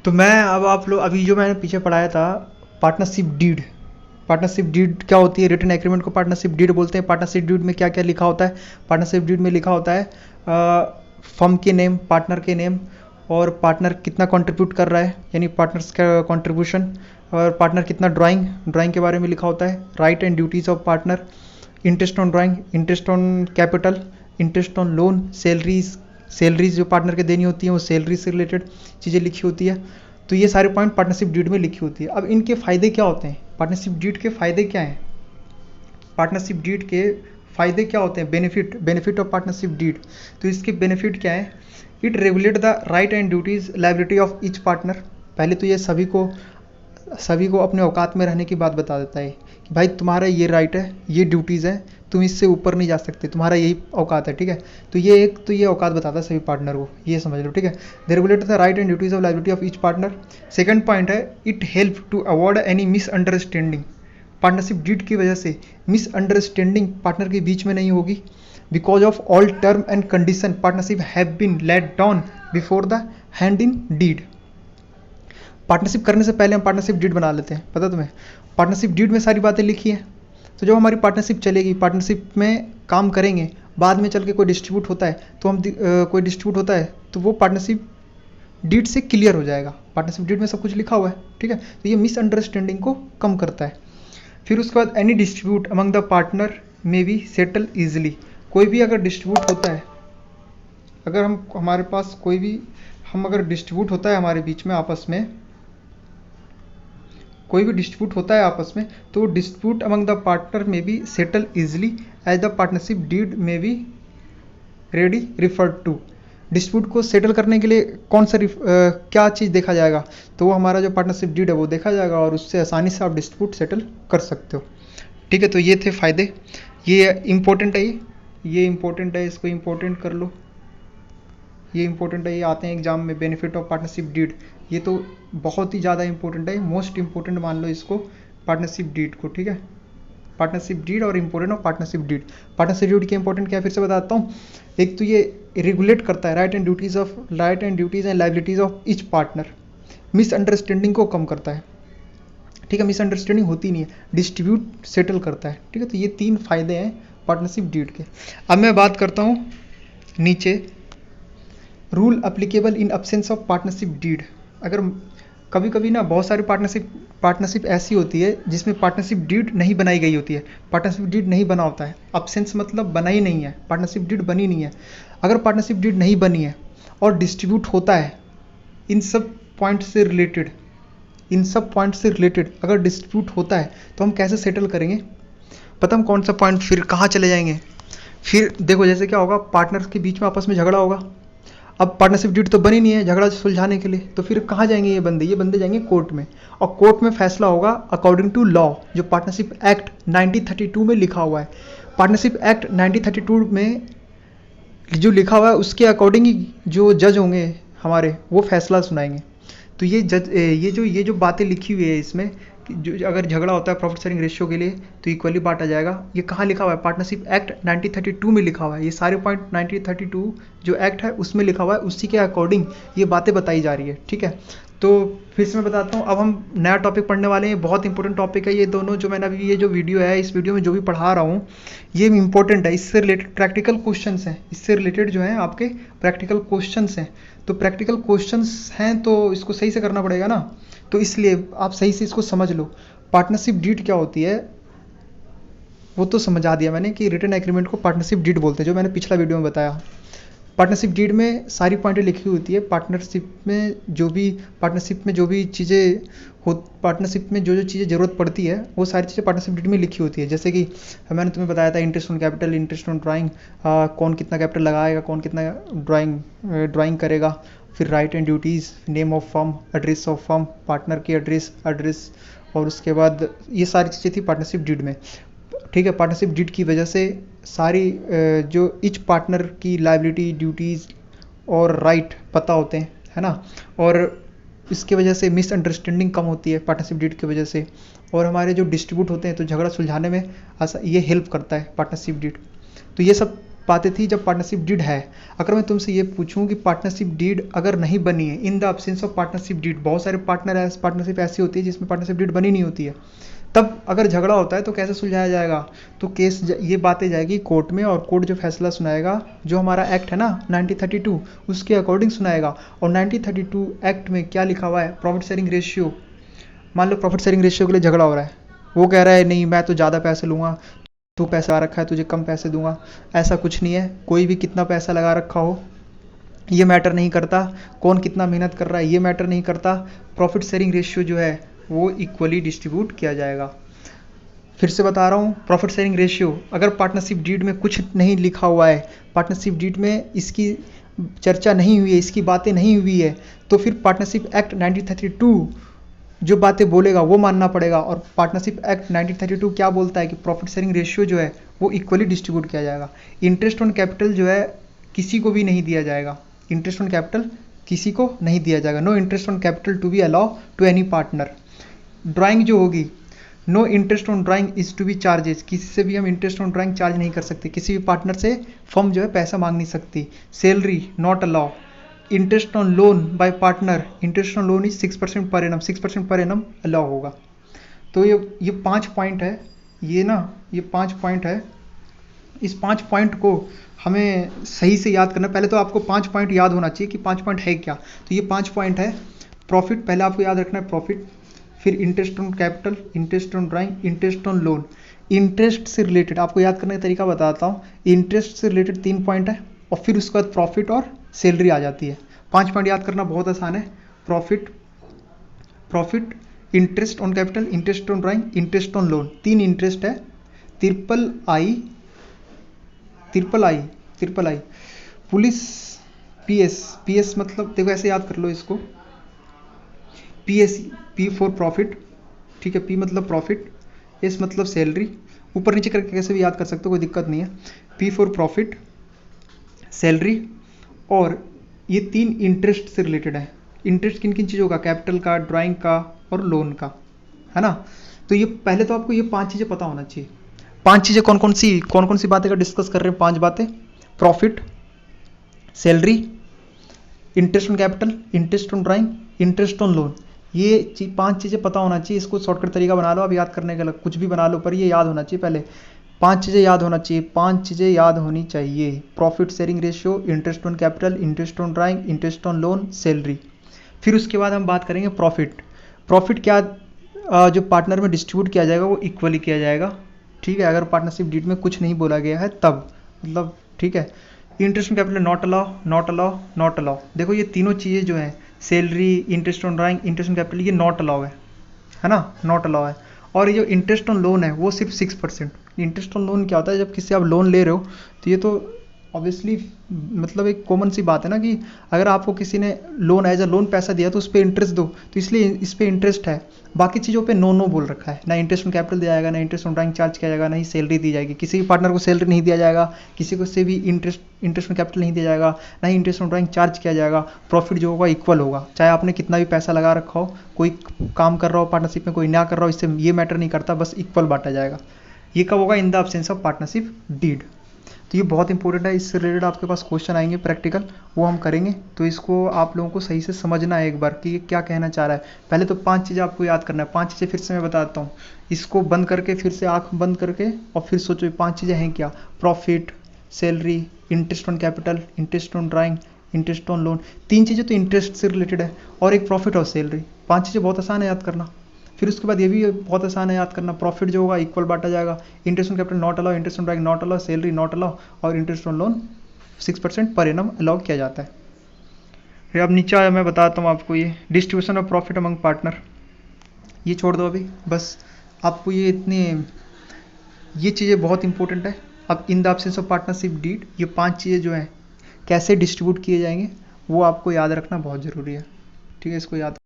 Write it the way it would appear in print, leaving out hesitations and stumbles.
तो मैं अब आप लोग अभी जो मैंने पीछे पढ़ाया था पार्टनरशिप डीड। पार्टनरशिप डीड क्या होती है? रिटन एग्रीमेंट को पार्टनरशिप डीड बोलते हैं। पार्टनरशिप डीड में क्या क्या लिखा होता है? पार्टनरशिप डीड में लिखा होता है फर्म के नेम, पार्टनर के नेम, और पार्टनर कितना कंट्रीब्यूट कर रहा है यानी पार्टनर्स का कंट्रीब्यूशन, और पार्टनर कितना ड्राइंग के बारे में लिखा होता है। Right and duties of partner, interest on drawing, interest on capital, interest on loan, salaries जो पार्टनर के देनी होती हैं वो सैलरी से रिलेटेड चीज़ें लिखी होती है। तो ये सारे पॉइंट पार्टनरशिप डीड में लिखी होती है। अब इनके फ़ायदे क्या होते हैं? पार्टनरशिप डीड के फ़ायदे क्या हैं? पार्टनरशिप डीड के फ़ायदे क्या होते हैं? Benefit of partnership deed. तो इसके बेनिफिट क्या है? It regulate the right and duties liability of each partner. पहले तो ये सभी को अपने औकात में रहने की बात बता देता है कि भाई तुम्हारा ये राइट है, ये ड्यूटीज़ है, तुम इससे ऊपर नहीं जा सकते, तुम्हारा यही औकात है, ठीक है। तो ये औकात बताता है सभी पार्टनर को, ये समझ लो, ठीक है। They regulate the right and duties of liability of each partner. Second point है it help to avoid any misunderstanding. Partnership deed की वजह से मिसअंडरस्टैंडिंग पार्टनर के बीच में नहीं होगी। Because of all term and condition partnership have been let down before the hand in deed. Partnership करने से पहले हम पार्टनरशिप डीड बना लेते हैं, पता तुम्हें? पार्टनरशिप डीड में सारी बातें लिखी हैं। तो जब हमारी पार्टनरशिप चलेगी, पार्टनरशिप में काम करेंगे, बाद में चल के कोई डिस्ट्रीब्यूट होता है तो वो पार्टनरशिप डीड से क्लियर हो जाएगा। पार्टनरशिप डीड में सब कुछ लिखा हुआ है, ठीक है। तो ये मिसअंडरस्टैंडिंग को कम करता है। फिर उसके बाद any distribute among the partner में बी सेटल ईजिली। कोई भी अगर डिस्ट्रीब्यूट होता है, अगर अगर डिस्ट्रीब्यूट होता है हमारे बीच में आपस में, कोई भी डिस्प्यूट होता है आपस में, तो डिस्प्यूट अमंग द पार्टनर में be settle easily as the partnership deed में be ready referred to. Dispute को सेटल करने के लिए क्या चीज़ देखा जाएगा? तो वो हमारा जो पार्टनरशिप डीड है वो देखा जाएगा और उससे आसानी से आप डिस्प्यूट सेटल कर सकते हो, ठीक है। तो ये थे फायदे। ये इंपॉर्टेंट है, ये इंपॉर्टेंट है, इसको इंपॉर्टेंट कर लो। ये इंपॉर्टेंट है, ये आते हैं एग्जाम में। बेनिफिट ऑफ पार्टनरशिप डीड, ये तो बहुत ही ज़्यादा इंपॉर्टेंट है, मोस्ट इंपॉर्टेंट मान लो इसको, पार्टनरशिप डीड को, ठीक है। पार्टनरशिप डीड और important of partnership deed. Partnership deed के इंपॉर्टेंट क्या है फिर से बताता हूँ। एक तो ये रेगुलेट करता है right and duties and liabilities of each partner. Misunderstanding को कम करता है, ठीक है। मिसअंडरस्टैंडिंग होती नहीं है। डिस्ट्रीब्यूट सेटल करता है, ठीक है। तो ये 3 फायदे हैं पार्टनरशिप डीड के। अब मैं बात करता हूँ नीचे, rule applicable in absence of partnership deed. अगर कभी कभी ना बहुत सारी पार्टनरशिप ऐसी होती है जिसमें पार्टनरशिप डीड नहीं बनाई गई होती है, पार्टनरशिप डीड नहीं बना होता है। अब्सेंस मतलब बना ही नहीं है, पार्टनरशिप डीड बनी नहीं है। अगर पार्टनरशिप डीड नहीं बनी है और डिस्ट्रीब्यूट होता है, इन सब पॉइंट से रिलेटेड अगर डिस्प्यूट होता है तो हम कैसे सेटल करेंगे? पता हम कौन सा पॉइंट, फिर कहाँ चले जाएंगे? फिर देखो जैसे क्या होगा, पार्टनर्स के बीच में आपस में झगड़ा होगा। अब पार्टनरशिप डीड तो बनी नहीं है झगड़ा सुलझाने के लिए, तो फिर कहाँ जाएंगे ये बंदे जाएंगे कोर्ट में, और कोर्ट में फैसला होगा अकॉर्डिंग टू लॉ, जो पार्टनरशिप एक्ट 1932 में लिखा हुआ है। पार्टनरशिप एक्ट 1932 में जो लिखा हुआ है उसके अकॉर्डिंग ही जो जज होंगे हमारे, वो फैसला सुनाएंगे। तो ये जो बातें लिखी हुई है इसमें, जो अगर झगड़ा होता है प्रॉफिट शेयरिंग रेशियो के लिए तो इक्वली बांटा जाएगा, ये कहाँ लिखा हुआ है? पार्टनरशिप एक्ट 1932 में लिखा हुआ है। ये सारे पॉइंट 1932 जो एक्ट है उसमें लिखा हुआ है, उसी के अकॉर्डिंग ये बातें बताई जा रही है, ठीक है। तो फिर से मैं बताता हूँ, अब हम नया टॉपिक पढ़ने वाले हैं। बहुत इंपॉर्टेंट टॉपिक है ये दोनों, जो मैंने अभी ये जो वीडियो है, इस वीडियो में जो भी पढ़ा रहा हूँ ये इंपॉर्टेंट है। इससे रिलेटेड प्रैक्टिकल क्वेश्चंस हैं, इससे रिलेटेड जो है आपके प्रैक्टिकल क्वेश्चंस हैं। तो प्रैक्टिकल क्वेश्चंस हैं तो इसको सही से करना पड़ेगा ना, तो इसलिए आप सही से इसको समझ लो। पार्टनरशिप डीड क्या होती है वो तो समझा दिया मैंने कि रिटन एग्रीमेंट को पार्टनरशिप डीड बोलते हैं, जो मैंने पिछला वीडियो में बताया। पार्टनरशिप डीड में सारी पॉइंटें लिखी होती है। पार्टनरशिप में जो भी चीज़ें पार्टनरशिप में जो चीज़ें ज़रूरत पड़ती है वो सारी चीज़ें पार्टनरशिप डीड में लिखी होती है। जैसे कि मैंने तुम्हें बताया था interest on capital, interest on drawing, कौन कितना कैपिटल लगाएगा, कौन कितना ड्राइंग करेगा। फिर right and duties, name of firm, address of firm, partner की एड्रेस, और उसके बाद ये सारी चीज़ें थी पार्टनरशिप डीड में, ठीक है। पार्टनरशिप डीड की वजह से सारी जो ईच पार्टनर की लायबिलिटी, ड्यूटीज़ और राइट पता होते हैं, है ना। और इसके वजह से मिसअंडरस्टैंडिंग कम होती है पार्टनरशिप डीड की वजह से, और हमारे जो डिस्ट्रीब्यूट होते हैं तो झगड़ा सुलझाने में ये हेल्प करता है पार्टनरशिप डीड। तो ये सब बातें थी जब पार्टनरशिप डीड है। अगर मैं तुमसे ये पूछूं कि पार्टनरशिप डीड अगर नहीं बनी है, in the absence of partnership deed, बहुत सारे पार्टनरशिप ऐसी होती है जिसमें पार्टनरशिप डीड बनी नहीं होती है, तब अगर झगड़ा होता है तो कैसे सुलझाया जाएगा? तो ये बातें जाएगी कोर्ट में, और कोर्ट जो फैसला सुनाएगा, जो हमारा एक्ट है ना 1932, उसके अकॉर्डिंग सुनाएगा। और 1932 एक्ट में क्या लिखा हुआ है? Profit sharing ratio. मान लो प्रॉफिट शेयरिंग रेशियो के लिए झगड़ा हो रहा है, वो कह रहा है नहीं मैं तो ज़्यादा पैसे लूँगा, तू पैसा आ रखा है तुझे कम पैसे दूंगा। ऐसा कुछ नहीं है, कोई भी कितना पैसा लगा रखा हो ये मैटर नहीं करता, कौन कितना मेहनत कर रहा है ये मैटर नहीं करता। प्रॉफिट शेयरिंग रेशियो जो है वो इक्वली डिस्ट्रीब्यूट किया जाएगा। फिर से बता रहा हूँ, प्रॉफिट शेयरिंग रेशियो अगर पार्टनरशिप डीड में कुछ नहीं लिखा हुआ है, पार्टनरशिप डीड में इसकी चर्चा नहीं हुई है, इसकी बातें नहीं हुई है, तो फिर पार्टनरशिप एक्ट 1932 जो बातें बोलेगा वो मानना पड़ेगा। और पार्टनरशिप एक्ट 1932 क्या बोलता है कि प्रॉफिट शेयरिंग रेशियो जो है वो इक्वली डिस्ट्रीब्यूट किया जाएगा। इंटरेस्ट ऑन कैपिटल जो है किसी को भी नहीं दिया जाएगा, इंटरेस्ट ऑन कैपिटल किसी को नहीं दिया जाएगा। No interest on capital to be allow to any partner. Drawing जो होगी, no interest on drawing is to be charges, किसी से भी हम इंटरेस्ट ऑन ड्राइंग चार्ज नहीं कर सकते, किसी भी पार्टनर से फर्म जो है पैसा मांग नहीं सकती। Salary not allow. Interest on loan by partner, interest on loan is 6% per annum, 6% per annum allow होगा। तो ये 5 पॉइंट है, ये 5 पॉइंट है। इस 5 पॉइंट को हमें सही से याद करना। पहले तो आपको 5 पॉइंट याद होना चाहिए कि 5 पॉइंट है क्या। तो ये 5 पॉइंट है। प्रॉफिट पहले आपको याद रखना है, प्रॉफिट, फिर interest on capital, interest on drawing, interest on loan. Interest से रिलेटेड आपको याद करने का तरीका बताता हूँ। इंटरेस्ट से रिलेटेड 3 पॉइंट है, और फिर उसके बाद प्रॉफिट और सैलरी आ जाती है। 5 पॉइंट याद करना बहुत आसान है। Profit, interest on capital, interest on drawing, interest on loan. 3 interest है। Triple I. पुलिस पीएस मतलब देखो ऐसे याद कर लो इसको, पी फॉर प्रॉफिट, ठीक है, पी मतलब प्रॉफिट, एस मतलब सैलरी, ऊपर नीचे करके कैसे भी याद कर सकते हो, कोई दिक्कत नहीं है। पी फॉर प्रॉफिट, सैलरी, और ये 3 इंटरेस्ट से रिलेटेड है। इंटरेस्ट किन किन चीज़ों का? कैपिटल का, ड्राइंग का और लोन का, है ना। तो ये पहले तो आपको ये 5 चीज़ें पता होना चाहिए। 5 चीज़ें कौन कौन सी बातें का डिस्कस कर रहे हैं? 5 बातें, profit, salary, interest on capital, interest on drawing, interest on loan. ये 5 चीज़ें पता होना चाहिए। इसको शॉर्टकट तरीका बना लो, अब याद करने का कुछ भी बना लो, पर ये याद होना चाहिए। पहले 5 चीज़ें याद होना चाहिए, 5 चीज़ें याद होनी चाहिए। Profit sharing ratio, interest on capital, interest on drawing, interest on loan, salary. फिर उसके बाद हम बात करेंगे प्रॉफिट क्या जो पार्टनर में डिस्ट्रीब्यूट किया जाएगा वो इक्वली किया जाएगा, ठीक है, अगर पार्टनरशिप डीड में कुछ नहीं बोला गया है तब, मतलब ठीक है। Interest on capital not allow. देखो ये तीनों चीज़ें जो हैं, salary, interest on drawing, interest on capital, ये नॉट अलाउ है ना, नॉट अलाउ है। और ये जो इंटरेस्ट ऑन लोन है वो सिर्फ 6%। इंटरेस्ट ऑन लोन क्या होता है? जब किसी आप लोन ले रहे हो तो ये तो ऑब्वियसली मतलब एक कॉमन सी बात है ना कि अगर आपको किसी ने लोन एज अ लोन पैसा दिया तो उस पर इंटरेस्ट दो, तो इसलिए इस पर इंटरेस्ट है। बाकी चीज़ों पे नो बोल रखा है, ना इंटरेस्ट ऑन कैपिटल दिया जाएगा, ना इंटरेस्ट ऑन ड्राइंग चार्ज किया जाएगा, ना ही सैलरी दी जाएगी। किसी भी पार्टनर को सैलरी नहीं दिया जाएगा, किसी को से भी इंटरेस्ट ऑन कैपिटल नहीं दिया जाएगा, ना ही इंटरेस्ट ऑन ड्राइंग चार्ज किया जाएगा। प्रॉफिट जो होगा इक्वल होगा, चाहे आपने कितना भी पैसा लगा रखा हो, कोई काम कर रहा हो पार्टनरशिप में, कोई ना कर रहा हो, इससे ये मैटर नहीं करता, बस इक्वल बांटा जाएगा। ये कब होगा? In the absence of partnership deed. तो ये बहुत इंपॉर्टेंट है, इससे रिलेटेड आपके पास क्वेश्चन आएंगे प्रैक्टिकल, वो हम करेंगे। तो इसको आप लोगों को सही से समझना है एक बार कि ये क्या कहना चाह रहा है। पहले तो 5 चीज़ें आपको याद करना है। 5 चीज़ें फिर से मैं बताता हूँ, इसको बंद करके फिर से आँख बंद करके और फिर सोचो 5 चीज़ें हैं क्या? Profit, salary, interest on capital, interest on drawing, interest on loan. 3 चीज़ें तो इंटरेस्ट से रिलेटेड है, और एक प्रॉफिट और सैलरी। 5 चीज़ें बहुत आसान है याद करना। फिर उसके बाद ये भी बहुत आसान है याद करना, प्रॉफिट जो होगा इक्वल बांटा जाएगा, interest on capital not allow, interest on drawing not allow, salary not allow, और interest on loan 6% per annum allow किया जाता है। फिर अब नीचे आया, मैं बताता हूँ आपको ये distribution of profit among partner. ये छोड़ दो अभी, बस आपको ये चीज़ें बहुत इंपॉर्टेंट है। अब in the absence of partnership deed ये 5 चीज़ें जो हैं कैसे डिस्ट्रीब्यूट किए जाएंगे वो आपको याद रखना बहुत ज़रूरी है, ठीक है, इसको याद